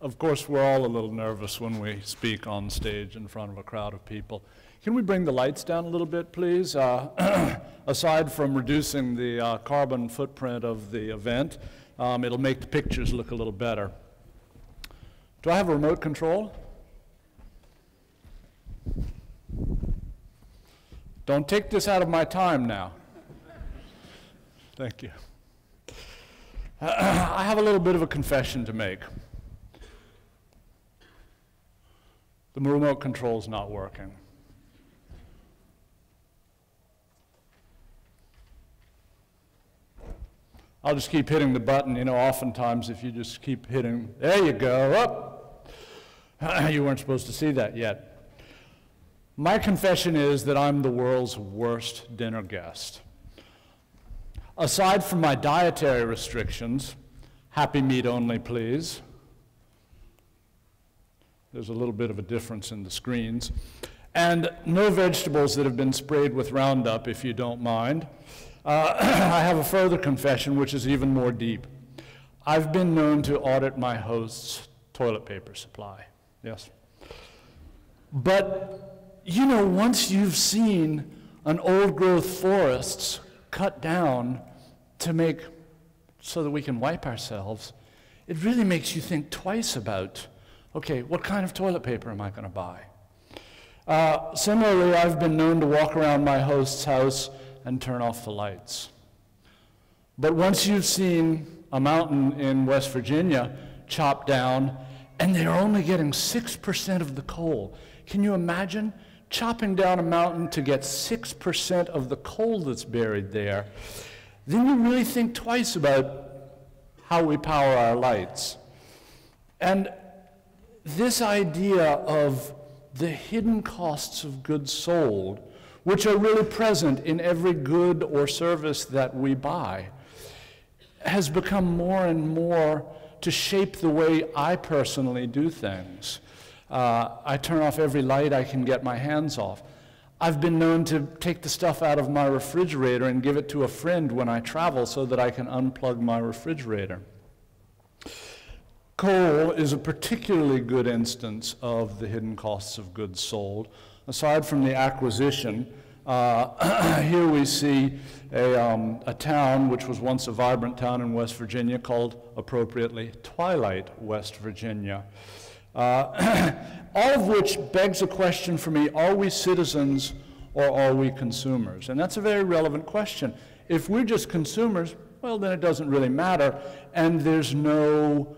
Of course, we're all a little nervous when we speak on stage in front of a crowd of people. Can we bring the lights down a little bit, please? Aside from reducing the carbon footprint of the event, it'll make the pictures look a little better. Do I have a remote control? Don't take this out of my time now. Thank you. I have a little bit of a confession to make. The remote control's not working. I'll just keep hitting the button. You know, oftentimes if you just keep hitting, there you go, up. You weren't supposed to see that yet. My confession is that I'm the world's worst dinner guest. Aside from my dietary restrictions, happy meat only, please. There's a little bit of a difference in the screens. And no vegetables that have been sprayed with Roundup, if you don't mind. I have a further confession, which is even more deep. I've been known to audit my host's toilet paper supply. Yes. But, you know, once you've seen an old-growth forests cut down to make so that we can wipe ourselves, it really makes you think twice about, okay, what kind of toilet paper am I going to buy? Similarly, I've been known to walk around my host's house and turn off the lights. But once you've seen a mountain in West Virginia chopped down, and they're only getting 6% of the coal, can you imagine chopping down a mountain to get 6% of the coal that's buried there? Then you really think twice about how we power our lights. And this idea of the hidden costs of goods sold, which are really present in every good or service that we buy, has become more and more to shape the way I personally do things. I turn off every light I can get my hands off. I've been known to take the stuff out of my refrigerator and give it to a friend when I travel so that I can unplug my refrigerator. Coal is a particularly good instance of the hidden costs of goods sold. Aside from the acquisition, here we see a town which was once a vibrant town in West Virginia called, appropriately, Twilight, West Virginia. All of which begs a question for me: are we citizens or are we consumers? And that's a very relevant question. If we're just consumers, well, then it doesn't really matter, and there's no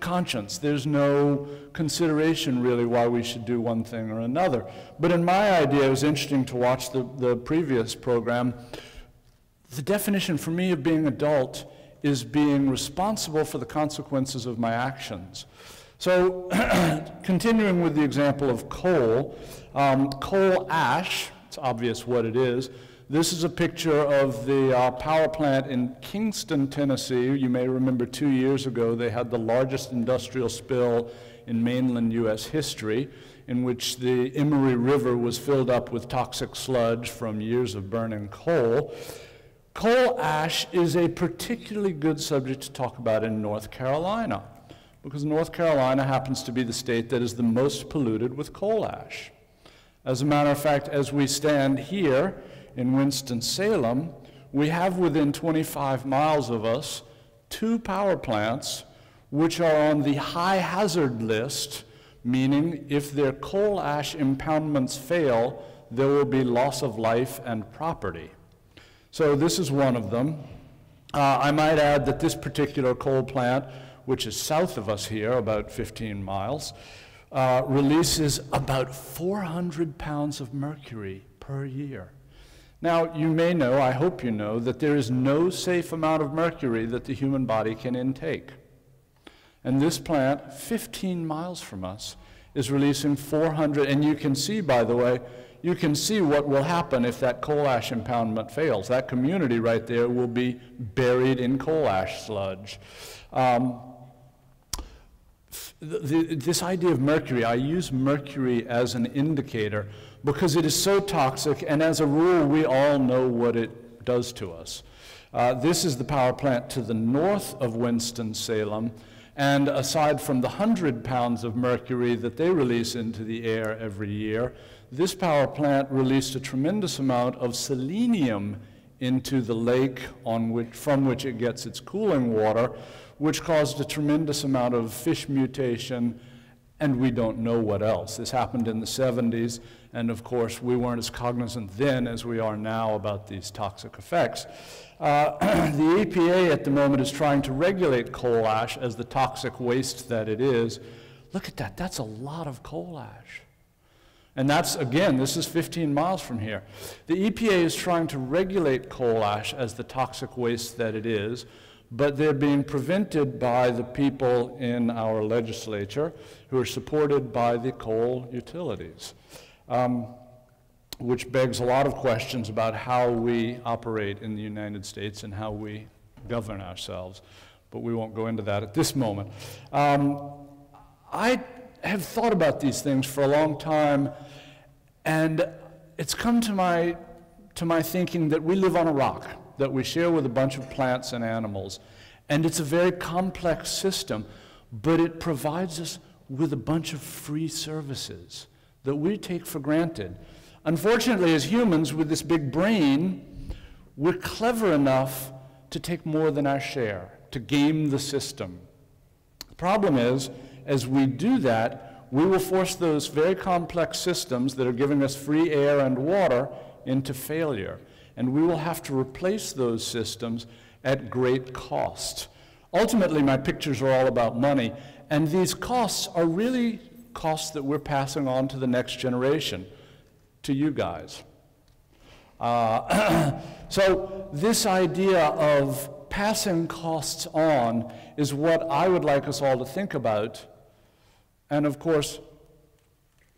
conscience, there's no consideration really why we should do one thing or another. But in my idea, it was interesting to watch the previous program. The definition for me of being adult is being responsible for the consequences of my actions. So continuing with the example of coal, coal ash, it's obvious what it is. This is a picture of the power plant in Kingston, Tennessee. You may remember 2 years ago they had the largest industrial spill in mainland US history, in which the Emory River was filled up with toxic sludge from years of burning coal. Coal ash is a particularly good subject to talk about in North Carolina, because North Carolina happens to be the state that is the most polluted with coal ash. As a matter of fact, as we stand here in Winston-Salem, we have within 25 miles of us 2 power plants which are on the high hazard list, meaning if their coal ash impoundments fail, there will be loss of life and property. So this is one of them. I might add that this particular coal plant, which is south of us here, about 15 miles, releases about 400 pounds of mercury per year. Now, you may know, I hope you know, that there is no safe amount of mercury that the human body can intake. And this plant, 15 miles from us, is releasing 400, and you can see, by the way, you can see what will happen if that coal ash impoundment fails. That community right there will be buried in coal ash sludge. This idea of mercury, I use mercury as an indicator because it is so toxic, and as a rule, we all know what it does to us. This is the power plant to the north of Winston-Salem, And aside from the 100 pounds of mercury that they release into the air every year, this power plant released a tremendous amount of selenium into the lake from which it gets its cooling water, which caused a tremendous amount of fish mutation, and we don't know what else. This happened in the 70s, and of course we weren't as cognizant then as we are now about these toxic effects. The EPA at the moment is trying to regulate coal ash as the toxic waste that it is. Look at that, that's a lot of coal ash. And that's, again, this is 15 miles from here. The EPA is trying to regulate coal ash as the toxic waste that it is, but they're being prevented by the people in our legislature who are supported by the coal utilities, which begs a lot of questions about how we operate in the United States and how we govern ourselves, but we won't go into that at this moment. I have thought about these things for a long time, and it's come to my thinking that we live on a rock that we share with a bunch of plants and animals, and it's a very complex system, but it provides us with a bunch of free services that we take for granted. Unfortunately, as humans with this big brain, we're clever enough to take more than our share, to game the system. The problem is, as we do that, we will force those very complex systems that are giving us free air and water into failure. And we will have to replace those systems at great cost. Ultimately, my pictures are all about money, and these costs are really costs that we're passing on to the next generation, to you guys. So this idea of passing costs on is what I would like us all to think about. And of course,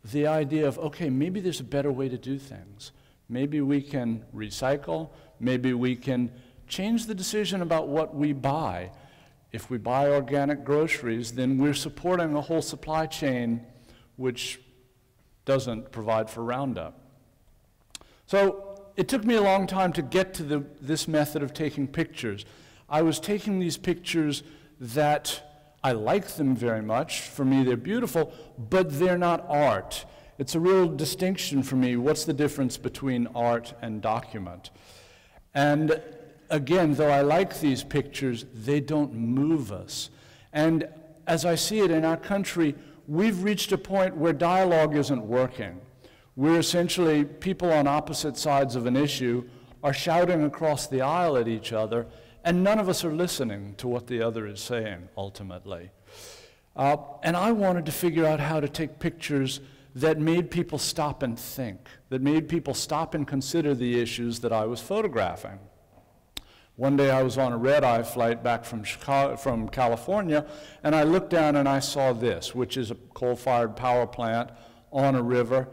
the idea of, okay, maybe there's a better way to do things. Maybe we can recycle, maybe we can change the decision about what we buy. If we buy organic groceries, then we're supporting a whole supply chain which doesn't provide for Roundup. So it took me a long time to get to this method of taking pictures. I was taking these pictures that I like them very much. For me, they're beautiful, but they're not art. It's a real distinction for me. What's the difference between art and document? And again, though I like these pictures, they don't move us. And as I see it in our country, we've reached a point where dialogue isn't working. We're essentially people on opposite sides of an issue are shouting across the aisle at each other, and none of us are listening to what the other is saying, ultimately. And I wanted to figure out how to take pictures that made people stop and think, that made people stop and consider the issues that I was photographing. One day I was on a red-eye flight back from California, and I looked down and I saw this, which is a coal-fired power plant on a river,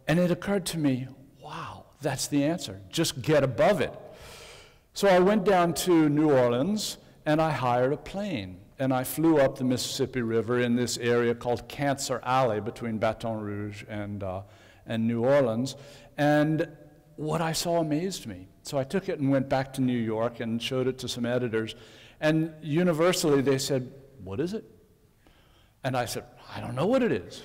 and it occurred to me, wow, that's the answer. Just get above it. So I went down to New Orleans, and I hired a plane, and I flew up the Mississippi River in this area called Cancer Alley between Baton Rouge and New Orleans, and what I saw amazed me. So I took it and went back to New York and showed it to some editors, and universally they said, "What is it?" And I said, "I don't know what it is."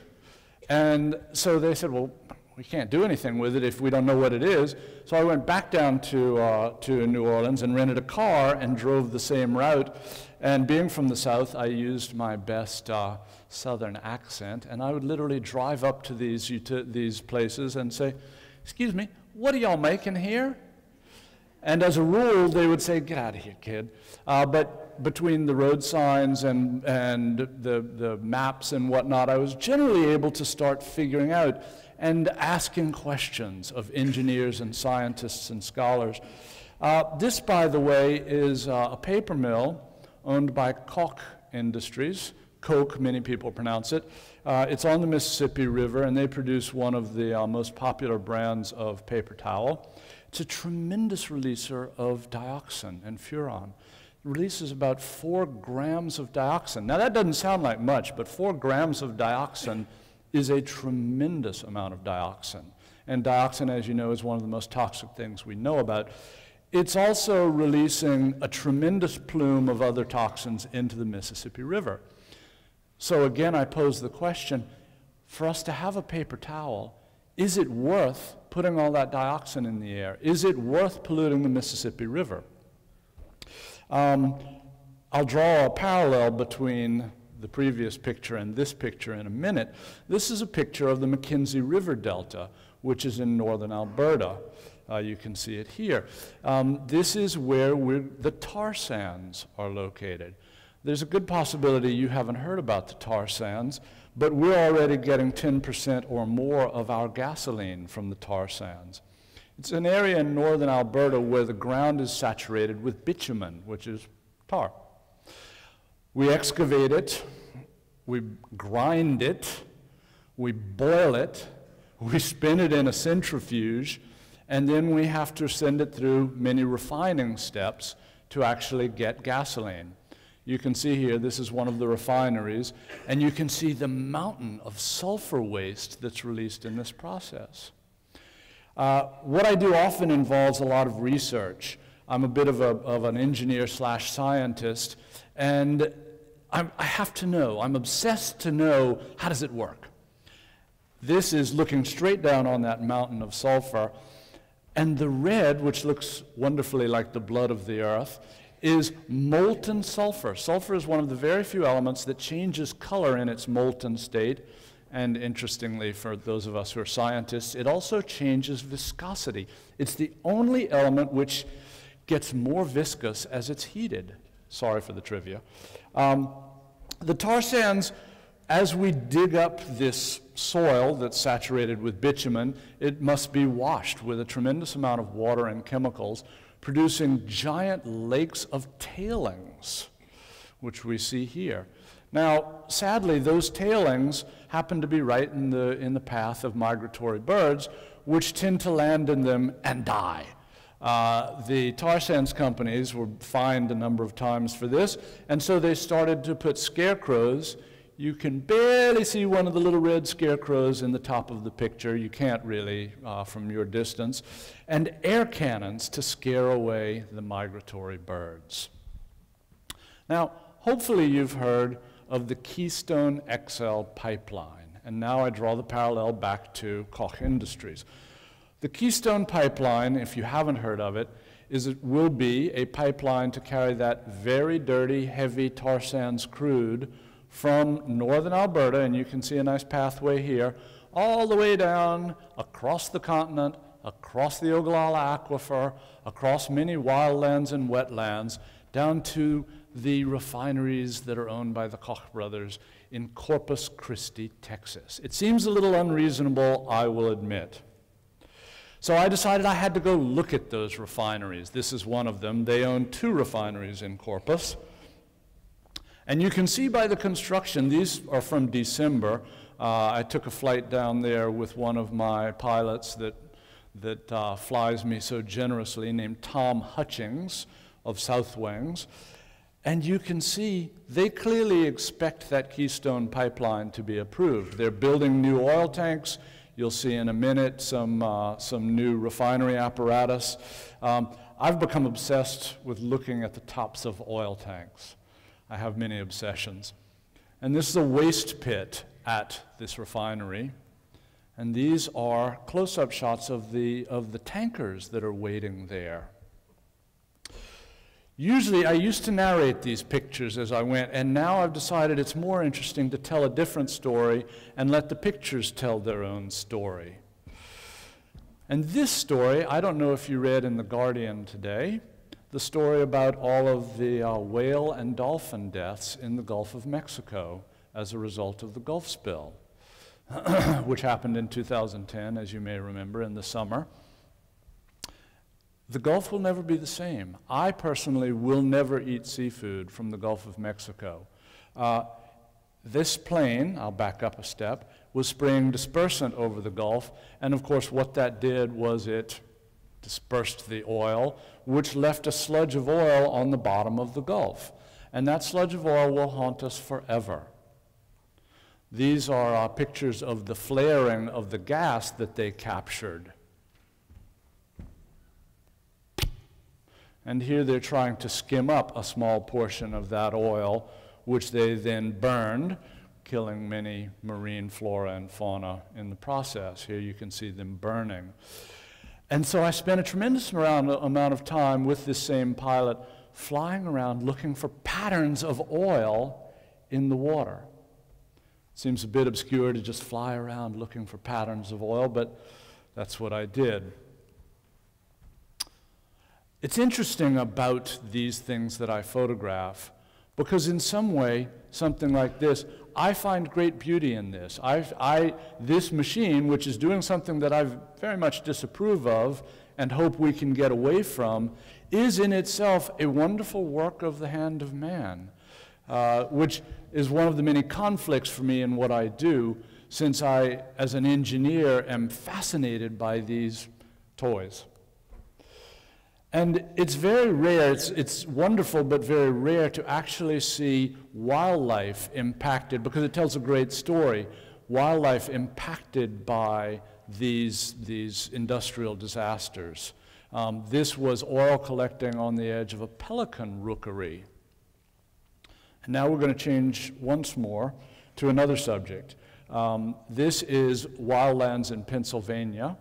And so they said, "Well, we can't do anything with it if we don't know what it is." So I went back down to New Orleans and rented a car and drove the same route. And being from the South, I used my best Southern accent, and I would literally drive up to these places and say, "Excuse me, what are y'all making here?" And as a rule, they would say, "Get out of here, kid." But between the road signs and the maps and whatnot, I was generally able to start figuring out and asking questions of engineers and scientists and scholars. This, by the way, is a paper mill owned by Koch Industries. Coke, many people pronounce it. It's on the Mississippi River, and they produce one of the most popular brands of paper towel. It's a tremendous releaser of dioxin and furan. It releases about 4 grams of dioxin. Now that doesn't sound like much, but 4 grams of dioxin is a tremendous amount of dioxin. And dioxin, as you know, is one of the most toxic things we know about. It's also releasing a tremendous plume of other toxins into the Mississippi River. So again, I pose the question, for us to have a paper towel, is it worth putting all that dioxin in the air? Is it worth polluting the Mississippi River? I'll draw a parallel between the previous picture and this picture in a minute. This is a picture of the Mackenzie River Delta, which is in northern Alberta. You can see it here. This is where the tar sands are located. There's a good possibility you haven't heard about the tar sands, but we're already getting 10% or more of our gasoline from the tar sands. It's an area in northern Alberta where the ground is saturated with bitumen, which is tar. We excavate it, we grind it, we boil it, we spin it in a centrifuge, and then we have to send it through many refining steps to actually get gasoline. You can see here, this is one of the refineries, and you can see the mountain of sulfur waste that's released in this process. What I do often involves a lot of research. I'm a bit of an engineer slash scientist, and I have to know, I'm obsessed to know, how does it work? This is looking straight down on that mountain of sulfur, and the red, which looks wonderfully like the blood of the earth, is molten sulfur. Sulfur is one of the very few elements that changes color in its molten state, and interestingly, for those of us who are scientists, it also changes viscosity. It's the only element which gets more viscous as it's heated. Sorry for the trivia. The tar sands, as we dig up this soil that's saturated with bitumen, it must be washed with a tremendous amount of water and chemicals, producing giant lakes of tailings, which we see here. Now, sadly, those tailings happen to be right in the path of migratory birds, which tend to land in them and die. The tar sands companies were fined a number of times for this, and so they started to put scarecrows. You can barely see one of the little red scarecrows in the top of the picture. You can't really from your distance. And air cannons to scare away the migratory birds. Now, hopefully you've heard of the Keystone XL Pipeline. And now I draw the parallel back to Koch Industries. The Keystone Pipeline, if you haven't heard of it, will be a pipeline to carry that very dirty, heavy tar sands crude from northern Alberta, and you can see a nice pathway here, all the way down across the continent, across the Ogallala Aquifer, across many wildlands and wetlands, down to the refineries that are owned by the Koch brothers in Corpus Christi, Texas. It seems a little unreasonable, I will admit. So I decided I had to go look at those refineries. This is one of them. They own 2 refineries in Corpus. And you can see by the construction, these are from December. I took a flight down there with one of my pilots that flies me so generously, named Tom Hutchings of South Wings. And you can see they clearly expect that Keystone Pipeline to be approved. They're building new oil tanks. You'll see in a minute some new refinery apparatus. I've become obsessed with looking at the tops of oil tanks. I have many obsessions. And this is a waste pit at this refinery. And these are close-up shots of the tankers that are waiting there. Usually, I used to narrate these pictures as I went, and now I've decided it's more interesting to tell a different story and let the pictures tell their own story. And this story, I don't know if you read in The Guardian today, the story about all of the whale and dolphin deaths in the Gulf of Mexico as a result of the Gulf spill, which happened in 2010, as you may remember, in the summer. The Gulf will never be the same. I personally will never eat seafood from the Gulf of Mexico. This plane, I'll back up a step, was spraying dispersant over the Gulf, and of course what that did was it dispersed the oil, which left a sludge of oil on the bottom of the Gulf. And that sludge of oil will haunt us forever. These are pictures of the flaring of the gas that they captured. And here they're trying to skim up a small portion of that oil, which they then burned, killing many marine flora and fauna in the process. Here you can see them burning. And so I spent a tremendous amount of time with this same pilot flying around looking for patterns of oil in the water. Seems a bit obscure to just fly around looking for patterns of oil, but that's what I did. It's interesting about these things that I photograph, because in some way, something like this, I find great beauty in this. This machine, which is doing something that I very much disapprove of and hope we can get away from, is in itself a wonderful work of the hand of man, which is one of the many conflicts for me in what I do, since I, as an engineer, am fascinated by these toys. And it's very rare, it's wonderful but very rare to actually see wildlife impacted, because it tells a great story, wildlife impacted by these industrial disasters. This was oil collecting on the edge of a pelican rookery. And now we're going to change once more to another subject. This is wildlands in Pennsylvania,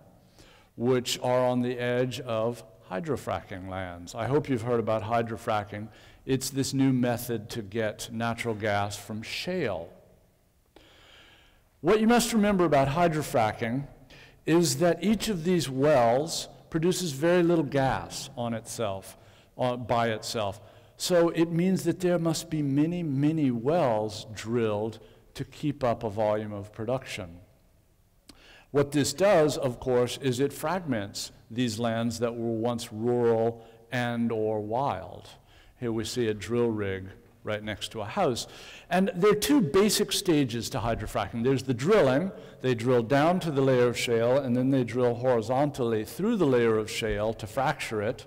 which are on the edge of hydrofracking lands. I hope you've heard about hydrofracking. It's this new method to get natural gas from shale. What you must remember about hydrofracking is that each of these wells produces very little gas on itself, by itself. So it means that there must be many, many wells drilled to keep up a volume of production. What this does, of course, is it fragments these lands that were once rural and or wild. Here we see a drill rig right next to a house. And there are two basic stages to hydrofracking. There's the drilling. They drill down to the layer of shale, and then they drill horizontally through the layer of shale to fracture it.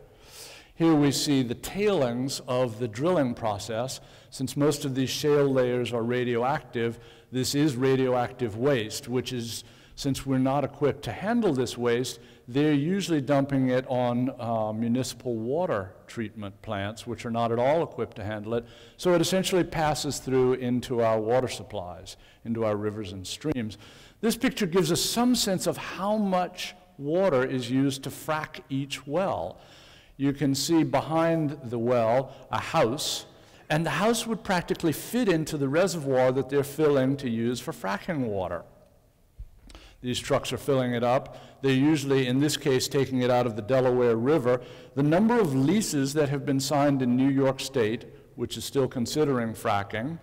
Here we see the tailings of the drilling process. Since most of these shale layers are radioactive, this is radioactive waste, which is, since we're not equipped to handle this waste, they're usually dumping it on municipal water treatment plants, which are not at all equipped to handle it. So it essentially passes through into our water supplies, into our rivers and streams. This picture gives us some sense of how much water is used to frack each well. You can see behind the well a house, and the house would practically fit into the reservoir that they're filling to use for fracking water. These trucks are filling it up. They're usually, in this case, taking it out of the Delaware River. The number of leases that have been signed in New York State, which is still considering fracking,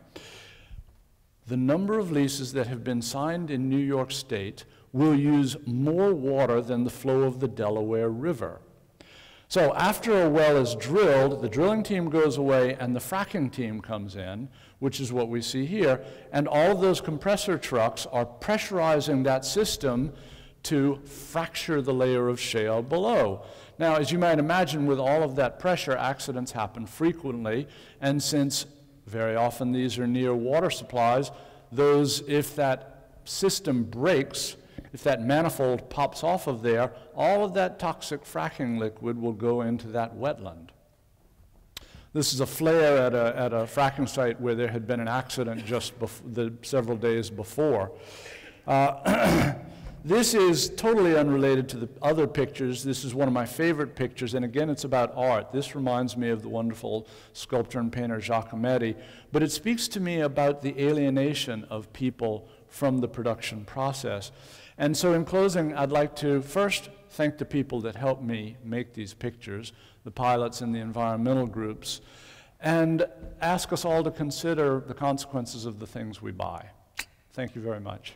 the number of leases that have been signed in New York State will use more water than the flow of the Delaware River. So after a well is drilled, the drilling team goes away and the fracking team comes in, which is what we see here, and all of those compressor trucks are pressurizing that system to fracture the layer of shale below. Now, as you might imagine, with all of that pressure, accidents happen frequently, and since very often these are near water supplies, if that system breaks, if that manifold pops off of there, all of that toxic fracking liquid will go into that wetland. This is a flare at a fracking site where there had been an accident just several days before. This is totally unrelated to the other pictures. This is one of my favorite pictures, and again, it's about art. This reminds me of the wonderful sculptor and painter Giacometti, but it speaks to me about the alienation of people from the production process. And so in closing, I'd like to first thank the people that helped me make these pictures, the pilots and the environmental groups, and ask us all to consider the consequences of the things we buy. Thank you very much.